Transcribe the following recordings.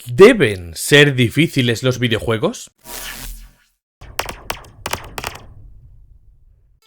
¿Deben ser difíciles los videojuegos?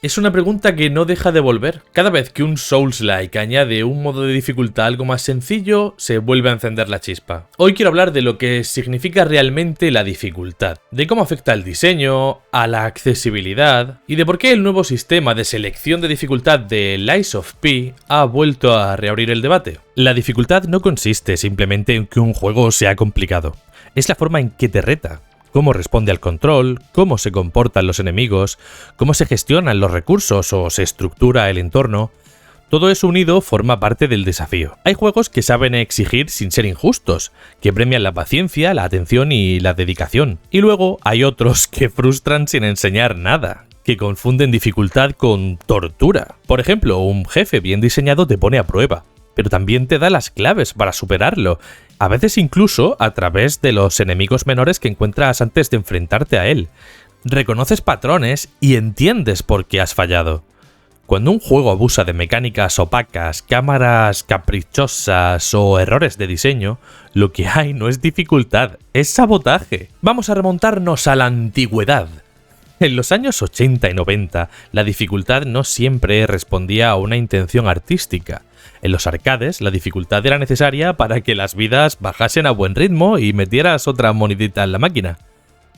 Es una pregunta que no deja de volver. Cada vez que un Souls-like añade un modo de dificultad algo más sencillo, se vuelve a encender la chispa. Hoy quiero hablar de lo que significa realmente la dificultad, de cómo afecta al diseño, a la accesibilidad, y de por qué el nuevo sistema de selección de dificultad de Lies of P ha vuelto a reabrir el debate. La dificultad no consiste simplemente en que un juego sea complicado, es la forma en que te reta. Cómo responde al control, cómo se comportan los enemigos, cómo se gestionan los recursos o se estructura el entorno. Todo eso unido forma parte del desafío. Hay juegos que saben exigir sin ser injustos, que premian la paciencia, la atención y la dedicación. Y luego hay otros que frustran sin enseñar nada, que confunden dificultad con tortura. Por ejemplo, un jefe bien diseñado te pone a prueba, pero también te da las claves para superarlo, a veces incluso a través de los enemigos menores que encuentras antes de enfrentarte a él. Reconoces patrones y entiendes por qué has fallado. Cuando un juego abusa de mecánicas opacas, cámaras caprichosas o errores de diseño, lo que hay no es dificultad, es sabotaje. Vamos a remontarnos a la antigüedad. En los años 80 y 90, la dificultad no siempre respondía a una intención artística. En los arcades, la dificultad era necesaria para que las vidas bajasen a buen ritmo y metieras otra monedita en la máquina.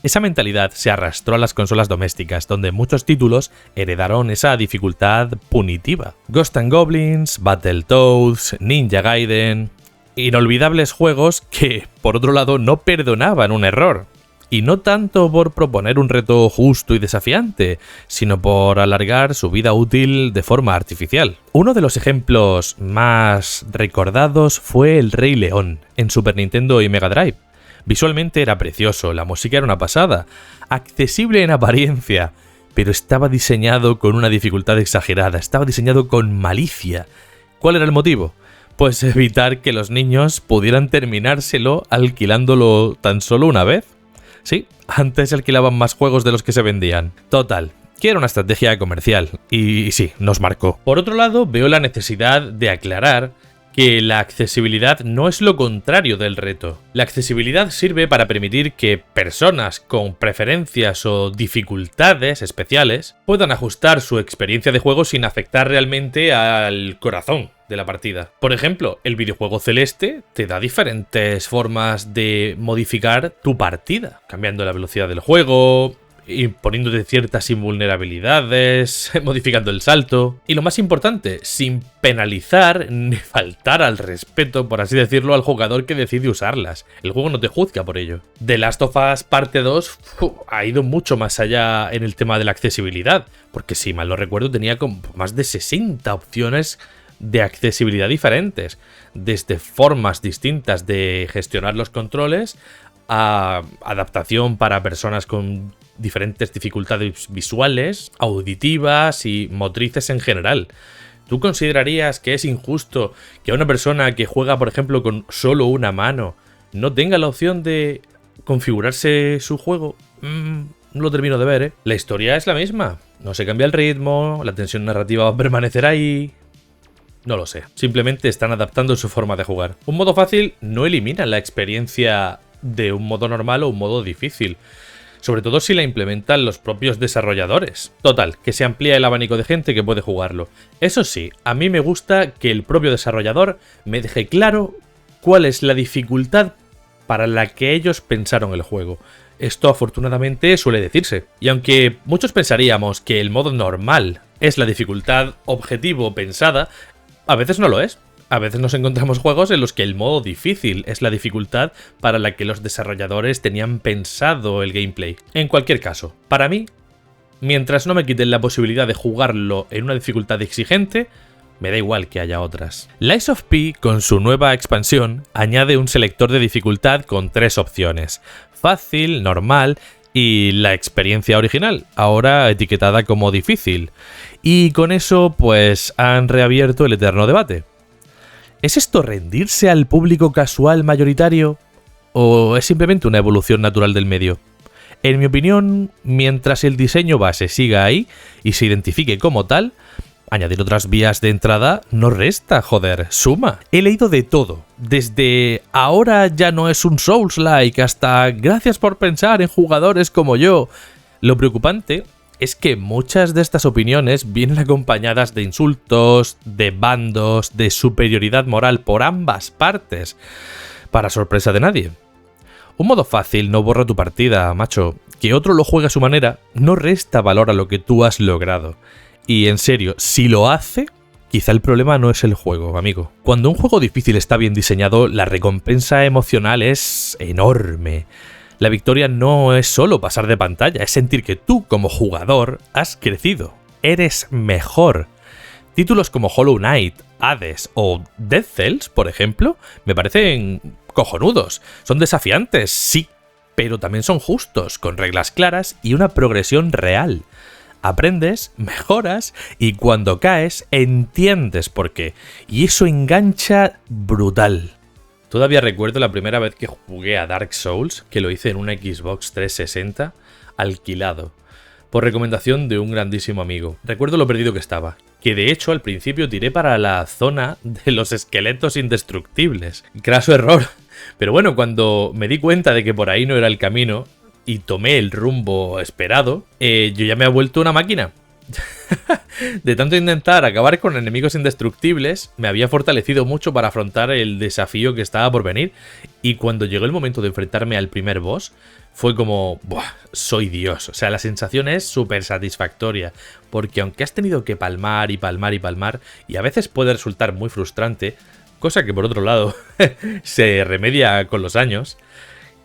Esa mentalidad se arrastró a las consolas domésticas, donde muchos títulos heredaron esa dificultad punitiva. Ghosts 'n Goblins, Battletoads, Ninja Gaiden... inolvidables juegos que, por otro lado, no perdonaban un error. Y no tanto por proponer un reto justo y desafiante, sino por alargar su vida útil de forma artificial. Uno de los ejemplos más recordados fue El Rey León, en Super Nintendo y Mega Drive. Visualmente era precioso, la música era una pasada, accesible en apariencia, pero estaba diseñado con una dificultad exagerada, estaba diseñado con malicia. ¿Cuál era el motivo? Pues evitar que los niños pudieran terminárselo alquilándolo tan solo una vez. Sí, antes se alquilaban más juegos de los que se vendían. Total, que era una estrategia comercial. Y sí, nos marcó. Por otro lado, veo la necesidad de aclarar que la accesibilidad no es lo contrario del reto. La accesibilidad sirve para permitir que personas con preferencias o dificultades especiales puedan ajustar su experiencia de juego sin afectar realmente al corazón de la partida. Por ejemplo, el videojuego Celeste te da diferentes formas de modificar tu partida, cambiando la velocidad del juego, imponiéndote ciertas invulnerabilidades, modificando el salto, y lo más importante, sin penalizar ni faltar al respeto, por así decirlo, al jugador que decide usarlas. El juego no te juzga por ello. The Last of Us Parte 2 ha ido mucho más allá en el tema de la accesibilidad, porque si mal no recuerdo tenía como más de 60 opciones de accesibilidad diferentes, desde formas distintas de gestionar los controles a adaptación para personas con diferentes dificultades visuales, auditivas y motrices en general. ¿Tú considerarías que es injusto que a una persona que juega, por ejemplo, con solo una mano no tenga la opción de configurarse su juego? No lo termino de ver, ¿eh? La historia es la misma, no se cambia el ritmo, la tensión narrativa va a permanecer ahí. No lo sé, simplemente están adaptando su forma de jugar. Un modo fácil no elimina la experiencia de un modo normal o un modo difícil, sobre todo si la implementan los propios desarrolladores. Total, que se amplía el abanico de gente que puede jugarlo. Eso sí, a mí me gusta que el propio desarrollador me deje claro cuál es la dificultad para la que ellos pensaron el juego. Esto afortunadamente suele decirse. Y aunque muchos pensaríamos que el modo normal es la dificultad objetivo pensada, a veces no lo es. A veces nos encontramos juegos en los que el modo difícil es la dificultad para la que los desarrolladores tenían pensado el gameplay. En cualquier caso, para mí, mientras no me quiten la posibilidad de jugarlo en una dificultad exigente, me da igual que haya otras. Lies of P, con su nueva expansión, añade un selector de dificultad con 3 opciones: fácil, normal y la experiencia original, ahora etiquetada como difícil. Y con eso, pues, han reabierto el eterno debate. ¿Es esto rendirse al público casual mayoritario o es simplemente una evolución natural del medio? En mi opinión, mientras el diseño base siga ahí y se identifique como tal, Añadir otras vías de entrada no resta, joder, suma. He leído de todo, desde ahora ya no es un Souls-like hasta gracias por pensar en jugadores como yo. Lo preocupante es que muchas de estas opiniones vienen acompañadas de insultos, de bandos, de superioridad moral por ambas partes, para sorpresa de nadie. Un modo fácil no borra tu partida, macho. Que otro lo juegue a su manera no resta valor a lo que tú has logrado. Y en serio, si lo hace, quizá el problema no es el juego, amigo. Cuando un juego difícil está bien diseñado, la recompensa emocional es enorme. La victoria no es solo pasar de pantalla, es sentir que tú, como jugador, has crecido. Eres mejor. Títulos como Hollow Knight, Hades o Dead Cells, por ejemplo, me parecen cojonudos. Son desafiantes, sí, pero también son justos, con reglas claras y una progresión real. Aprendes, mejoras y cuando caes entiendes por qué. Y eso engancha brutal. Todavía recuerdo la primera vez que jugué a Dark Souls, que lo hice en una Xbox 360, alquilado, por recomendación de un grandísimo amigo. Recuerdo lo perdido que estaba, que de hecho al principio tiré para la zona de los esqueletos indestructibles. Craso error. Pero bueno, cuando me di cuenta de que por ahí no era el camino y tomé el rumbo esperado, yo ya me he vuelto una máquina. De tanto intentar acabar con enemigos indestructibles, me había fortalecido mucho para afrontar el desafío que estaba por venir. Y cuando llegó el momento de enfrentarme al primer boss, fue como, ¡buah! Soy Dios. O sea, la sensación es súper satisfactoria. Porque aunque has tenido que palmar y palmar y palmar, y a veces puede resultar muy frustrante, cosa que por otro lado se remedia con los años,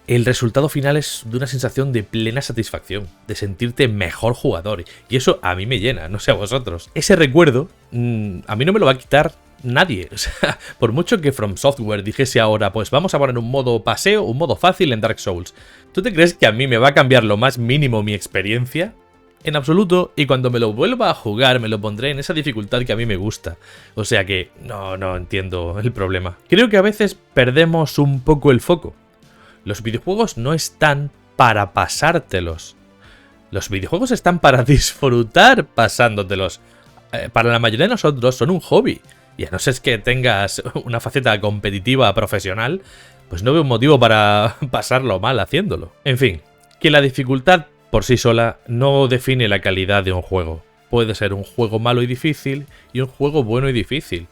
el resultado final es de una sensación de plena satisfacción, de sentirte mejor jugador, y eso a mí me llena, no sé a vosotros. Ese recuerdo a mí no me lo va a quitar nadie, o sea, por mucho que From Software dijese ahora, pues vamos a poner un modo paseo, un modo fácil en Dark Souls, ¿tú te crees que a mí me va a cambiar lo más mínimo mi experiencia? En absoluto, y cuando me lo vuelva a jugar me lo pondré en esa dificultad que a mí me gusta. O sea que no entiendo el problema. Creo que a veces perdemos un poco el foco. Los videojuegos no están para pasártelos. Los videojuegos están para disfrutar pasándotelos. Para la mayoría de nosotros son un hobby. Y a no ser que tengas una faceta competitiva profesional, pues no veo un motivo para pasarlo mal haciéndolo. En fin, que la dificultad por sí sola no define la calidad de un juego. Puede ser un juego malo y difícil y un juego bueno y difícil.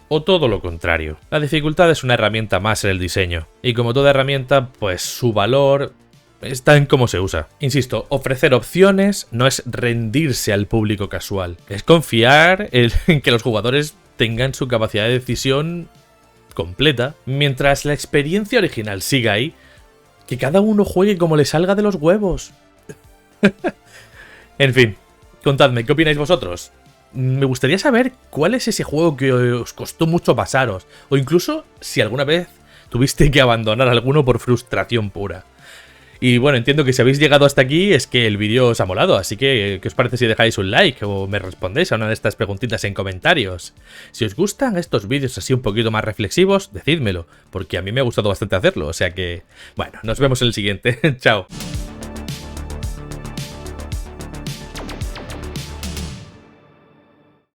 O todo lo contrario. La dificultad es una herramienta más en el diseño. Y como toda herramienta, pues su valor está en cómo se usa. Insisto, ofrecer opciones no es rendirse al público casual. Es confiar en que los jugadores tengan su capacidad de decisión completa. Mientras la experiencia original siga ahí, que cada uno juegue como le salga de los huevos. En fin, contadme, ¿qué opináis vosotros? Me gustaría saber cuál es ese juego que os costó mucho pasaros, o incluso si alguna vez tuviste que abandonar alguno por frustración pura. Y bueno, entiendo que si habéis llegado hasta aquí es que el vídeo os ha molado, así que ¿qué os parece si dejáis un like o me respondéis a una de estas preguntitas en comentarios? Si os gustan estos vídeos así un poquito más reflexivos, decídmelo, porque a mí me ha gustado bastante hacerlo, o sea que, bueno, nos vemos en el siguiente. Chao.